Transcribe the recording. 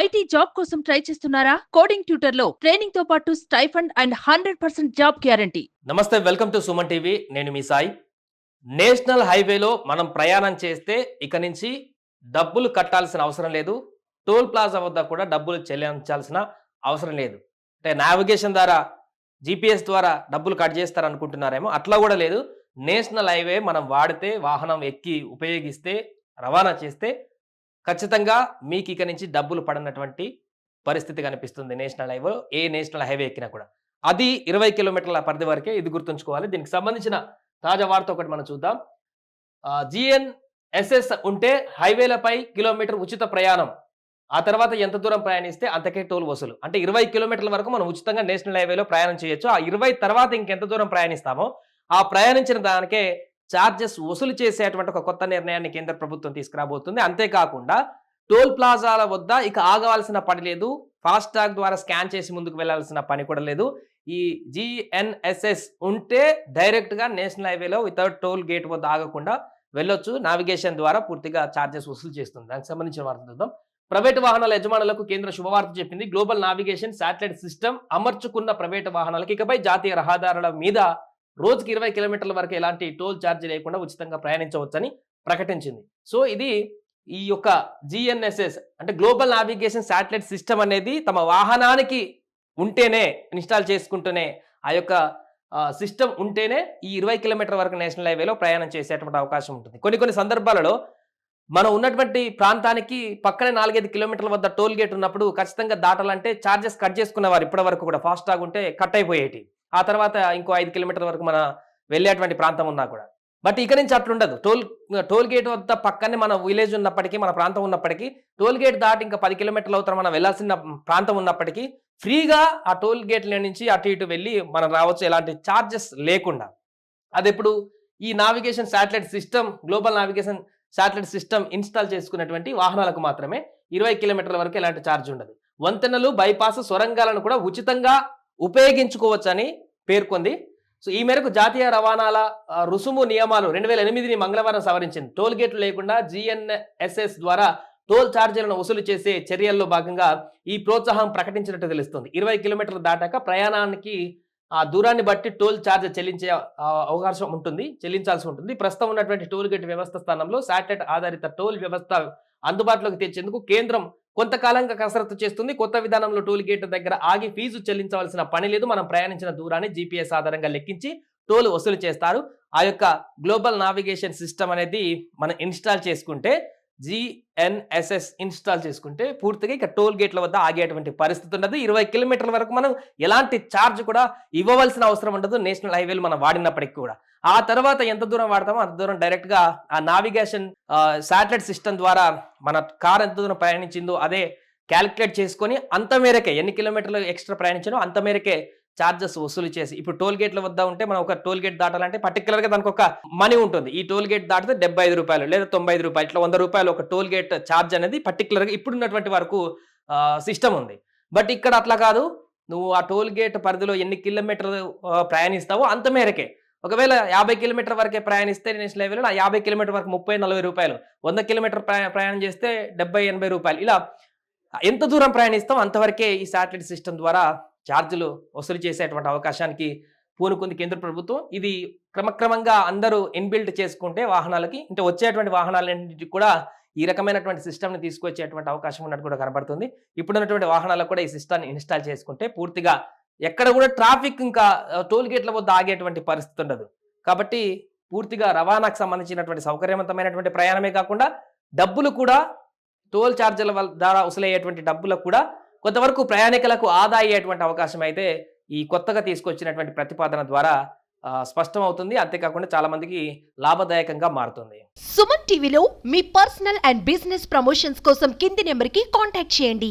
IT job కోసం try చేస్తున్నారా? Coding tutor లో ట్రైనింగ్ తో పాటు స్టైఫండ్ అండ్ 100% జాబ్ గ్యారంటీ. నమస్తే, వెల్కమ్ టు సుమన్ టీవీ. నేను మీ సాయి. నేషనల్ హైవేలో మనం ప్రయాణం చేస్తే ఇక నుంచి డబ్బులు కట్టాల్సిన అవసరం లేదు. టోల్ ప్లాజా వద్ద కూడా డబ్బులు చెల్లించాల్సిన అవసరం లేదు. అంటే నావిగేషన్ ద్వారా, జీపీఎస్ ద్వారా డబ్బులు కట్ చేస్తారనుకుంటున్నారేమో, అట్లా కూడా లేదు. నేషనల్ హైవే మనం వాడితే, వాహనం ఎక్కి ఉపయోగిస్తే, రవాణా చేస్తే ఖచ్చితంగా మీకు ఇక నుంచి డబ్బులు పడనటువంటి పరిస్థితి కనిపిస్తుంది. నేషనల్ హైవే ఎక్కినా కూడా. అది 20 కిలోమీటర్ల పరిధి వరకే, ఇది గుర్తుంచుకోవాలి. దీనికి సంబంధించిన తాజా వార్త ఒకటి మనం చూద్దాం. GNSS ఉంటే హైవేలపై కిలోమీటర్ ఉచిత ప్రయాణం. ఆ తర్వాత ఎంత దూరం ప్రయాణిస్తే అంతకే టోల్ వసూలు. అంటే 20 కిలోమీటర్ల వరకు మనం ఉచితంగా నేషనల్ హైవేలో ప్రయాణం చేయొచ్చు. ఆ 20 తర్వాత ఇంకెంత దూరం ప్రయాణిస్తామో ఆ ప్రయాణించిన దానికే చార్జెస్ వసూలు చేసేటువంటి ఒక కొత్త నిర్ణయాన్ని కేంద్ర ప్రభుత్వం తీసుకురాబోతుంది. అంతేకాకుండా టోల్ ప్లాజాల వద్ద ఇక ఆగవలసిన పని లేదు. ఫాస్టాగ్ ద్వారా స్కాన్ చేసి ముందుకు వెళ్లాల్సిన పని కూడా లేదు. ఈ GNSS ఉంటే డైరెక్ట్గా నేషనల్ హైవేలో వితౌట్ టోల్ గేట్ వద్ద ఆగకుండా వెళ్ళొచ్చు. నావిగేషన్ ద్వారా పూర్తిగా చార్జెస్ వసూలు చేస్తుంది. దానికి సంబంధించిన వార్త చూద్దాం. ప్రైవేటు వాహనాల యజమానులకు కేంద్ర శుభవార్త చెప్పింది. గ్లోబల్ నావిగేషన్ శాటిలైట్ సిస్టమ్ అమర్చుకున్న ప్రైవేటు వాహనాలకు ఇకపై జాతీయ రహదారుల మీద రోజుకి 20 కిలోమీటర్ల వరకు ఎలాంటి టోల్ ఛార్జ్ లేకుండా ఉచితంగా ప్రయాణించవచ్చని ప్రకటించింది. సో ఇది ఈ యొక్క GNSS అంటే గ్లోబల్ నావిగేషన్ శాటిలైట్ సిస్టమ్ అనేది తమ వాహనానికి ఉంటేనే, ఇన్స్టాల్ చేసుకుంటూనే, ఆ యొక్క సిస్టమ్ ఉంటేనే ఈ 20 కిలోమీటర్ల వరకు నేషనల్ హైవేలో ప్రయాణం చేసేటువంటి అవకాశం ఉంటుంది. కొన్ని సందర్భాలలో మనం ఉన్నటువంటి ప్రాంతానికి పక్కనే 4-5 కిలోమీటర్ల వద్ద టోల్ గేట్ ఉన్నప్పుడు ఖచ్చితంగా దాటాలంటే ఛార్జెస్ కట్ చేసుకునేవారు. ఇప్పటి వరకు కూడా ఫాస్టాగ్ ఉంటే కట్ అయిపోయేటి. ఆ తర్వాత ఇంకో 5 కిలోమీటర్ల వరకు మన వెళ్ళేటువంటి ప్రాంతం ఉన్నా కూడా. బట్ ఇక నుంచి అట్లుండదు. టోల్ గేట్ వద్ద పక్కనే మన విలేజ్ ఉన్నప్పటికీ, మన ప్రాంతం ఉన్నప్పటికీ, టోల్ గేట్ దాటి ఇంకా 10 కిలోమీటర్ల అవుతారు మనం వెళ్ళాల్సిన ప్రాంతం ఉన్నప్పటికీ ఫ్రీగా ఆ టోల్ గేట్ల నుంచి అటు ఇటు వెళ్ళి మనం రావచ్చు, ఎలాంటి ఛార్జెస్ లేకుండా. అదెప్పుడు ఈ navigation satellite system, global navigation satellite system install చేసుకున్నటువంటి వాహనాలకు మాత్రమే 20 కిలోమీటర్ల వరకు ఎలాంటి ఛార్జ్ ఉండదు. వంతెనలు, బైపాస్, సొరంగాలను కూడా ఉచితంగా ఉపయోగించుకోవచ్చని పేర్కొంది. సో ఈ మేరకు జాతీయ రవాణాల రుసుము నియమాలు 2008ని మంగళవారం సవరించింది. టోల్ గేట్లు లేకుండా GNSS ద్వారా టోల్ ఛార్జీలను వసూలు చేసే చర్యల్లో భాగంగా ఈ ప్రోత్సాహం ప్రకటించినట్టు తెలుస్తుంది. 20 కిలోమీటర్లు దాటాక ప్రయాణానికి ఆ దూరాన్ని బట్టి టోల్ ఛార్జ్ చెల్లించాల్సి ఉంటుంది. ప్రస్తుతం ఉన్నటువంటి టోల్ గేట్ వ్యవస్థ స్థానంలో శాటిలైట్ ఆధారిత టోల్ వ్యవస్థ అందుబాటులోకి తెచ్చేందుకు కేంద్రం కొంతకాలంగా కసరత్తు చేస్తుంది. కొత్త విధానంలో టోల్ గేట్ దగ్గర ఆగి ఫీజు చెల్లించవలసిన పని లేదు. మనం ప్రయాణించిన దూరాన్ని GPS ఆధారంగా లెక్కించి టోల్ వసూలు చేస్తారు. ఆ యొక్క గ్లోబల్ నావిగేషన్ సిస్టమ్ అనేది మనం ఇన్స్టాల్ చేసుకుంటే, GNSS ఇన్స్టాల్ చేసుకుంటే పూర్తిగా ఇక టోల్ గేట్ల వద్ద ఆగేటువంటి పరిస్థితి ఉండదు. 20 కిలోమీటర్ల వరకు మనం ఎలాంటి ఛార్జ్ కూడా ఇవ్వవలసిన అవసరం ఉండదు నేషనల్ హైవేలు మనం వాడినప్పటికీ కూడా. ఆ తర్వాత ఎంత దూరం వాడతామో అంత దూరం డైరెక్ట్గా ఆ నావిగేషన్ శాటిలైట్ సిస్టమ్ ద్వారా మన కార్ ఎంత దూరం ప్రయాణించిందో అదే క్యాలిక్యులేట్ చేసుకొని అంత మేరకే, ఎన్ని కిలోమీటర్లు ఎక్స్ట్రా ప్రయాణించానో అంత మేరకే ఛార్జెస్ వసూలు చేసి, ఇప్పుడు టోల్ గేట్ల వద్ద ఉంటే మనం ఒక టోల్ గేట్ దాటాలంటే పర్టికులర్గా దానికి ఒక మనీ ఉంటుంది. ఈ టోల్ గేట్ దాటితే 75 రూపాయలు లేదా 95 రూపాయలు, ఇట్లా 100 రూపాయలు ఒక టోల్ గేట్ ఛార్జ్ అనేది పర్టికులర్గా ఇప్పుడున్నటువంటి వరకు సిస్టమ్ ఉంది. బట్ ఇక్కడ అట్లా కాదు. నువ్వు ఆ టోల్ గేట్ పరిధిలో ఎన్ని కిలోమీటర్లు ప్రయాణిస్తావో అంత మేరకే. ఒకవేళ 50 కిలోమీటర్ వరకే ప్రయాణిస్తే నేషనల్ హైవేలో 50 కిలోమీటర్ వరకు 30-40 రూపాయలు, 100 కిలోమీటర్ ప్రయాణం చేస్తే 70-80 రూపాయలు, ఇలా ఎంత దూరం ప్రయాణిస్తాం అంతవరకే ఈ శాటిలైట్ సిస్టమ్ ద్వారా ఛార్జీలు వసూలు చేసేటువంటి అవకాశానికి పూనుకుంది కేంద్ర ప్రభుత్వం. ఇది క్రమక్రమంగా అందరూ ఇన్బిల్ట్ చేసుకుంటే వాహనాలకి, అంటే వచ్చేటువంటి వాహనాలన్నింటికి కూడా ఈ రకమైనటువంటి సిస్టమ్ని తీసుకొచ్చేటువంటి అవకాశం ఉన్నట్టు కూడా కనబడుతుంది. ఇప్పుడున్నటువంటి వాహనాలకు కూడా ఈ సిస్టమ్ని ఇన్స్టాల్ చేసుకుంటే పూర్తిగా ఎక్కడ కూడా ట్రాఫిక్, ఇంకా టోల్ గేట్ల వద్ద ఆగేటువంటి పరిస్థితి ఉండదు. కాబట్టి పూర్తిగా రవాణాకు సంబంధించినటువంటి సౌకర్యవంతమైనటువంటి ప్రయాణమే కాకుండా డబ్బులు కూడా టోల్ ఛార్జీల ద్వారా వసూలయ్యేటువంటి డబ్బులకు కూడా కొంతవరకు ప్రయాణికులకు ఆదా అయ్యేటువంటి అవకాశం అయితే ఈ కొత్తగా తీసుకొచ్చినటువంటి ప్రతిపాదన ద్వారా స్పష్టమవుతుంది. అంతేకాకుండా చాలా మందికి లాభదాయకంగా మారుతుంది. సుమన్ టీవీలో మీ పర్సనల్ అండ్ బిజినెస్ ప్రమోషన్స్ కోసం కింది నెంబర్కి కాంటాక్ట్ చేయండి.